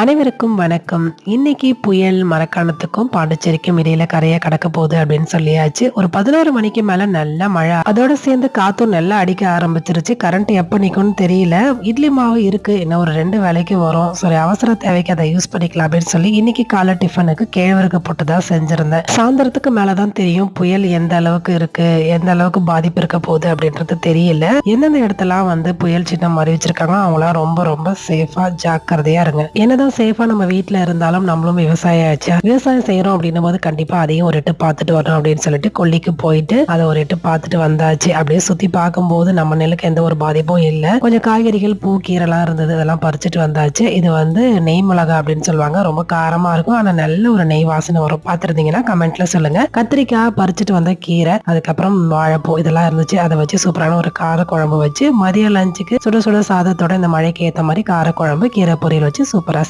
அனைவருக்கும் வணக்கம். இன்னைக்கு புயல் மரக்காணத்துக்கும் பாண்டிச்சேரிக்கும் இடையில கரைய கடக்க போகுது அப்படின்னு சொல்லியாச்சு. ஒரு 11 மணிக்கு மேல நல்ல மழை. அதோட சேர்ந்து காத்தும் நல்லா அடிக்க ஆரம்பிச்சிருச்சு. கரண்ட் எப்ப நிக்கும்னு தெரியல. இட்லி மாவு இருக்கு. இன்னும் ஒரு 2 வேளைக்கு வரும். சரி, அவசர தேவைக்கு அதை யூஸ் பண்ணிக்கலாம் அப்படின்னு சொல்லி இன்னைக்கு காலை டிஃபனுக்கு கேழ்வரகு போட்டு தான் செஞ்சிருந்தேன். சாயந்தரத்துக்கு மேலதான் தெரியும் புயல் எந்த அளவுக்கு இருக்கு, எந்த அளவுக்கு பாதிப்பு இருக்க போகுது அப்படின்றது தெரியல. எந்தெந்த இடத்தெல்லாம் புயல் சின்னம் அறிவிச்சிருக்காங்களோ அவங்களாம் ரொம்ப ரொம்ப சேஃபா ஜாக்கிரதையா இருங்க. என்னதான் சேஃபா நம்ம வீட்ல இருந்தாலும் நம்மளும் விவசாயம் ஆச்சா, விவசாயம் செய்யறோம் அப்படின்னும் போது கண்டிப்பா அதையும் ஒரு எட்டு பார்த்துட்டு வரணும் அப்படின்னு சொல்லிட்டு கொல்லிக்கு போயிட்டு அதை ஒரு எட்டு பார்த்துட்டு வந்தாச்சு. அப்படியே சுத்தி பார்க்கும்போது நம்ம நெல்லுக்கு எந்த ஒரு பாதிப்பும் இல்ல. கொஞ்சம் காய்கறிகள், பூ, கீரைலாம் இருந்தது, அதெல்லாம் பறிச்சுட்டு வந்தாச்சு. இது நெய் மிளகா அப்படின்னு சொல்லுவாங்க. ரொம்ப காரமா இருக்கும், ஆனா நல்ல ஒரு நெய் வாசனை வரும். பார்த்திருந்தீங்கன்னா கமெண்ட்ல சொல்லுங்க. கத்திரிக்காய் பறிச்சுட்டு வந்த கீரை, அதுக்கப்புறம் வாழைப்பூ இதெல்லாம் இருந்துச்சு. அதை வச்சு சூப்பரான ஒரு கார குழம்பு வச்சு மதிய லஞ்சுக்கு சுட சுட சாதத்தோட இந்த மழைக்கு ஏத்த மாதிரி கார குழம்பு, கீரை பொரியல் வச்சு சூப்பரா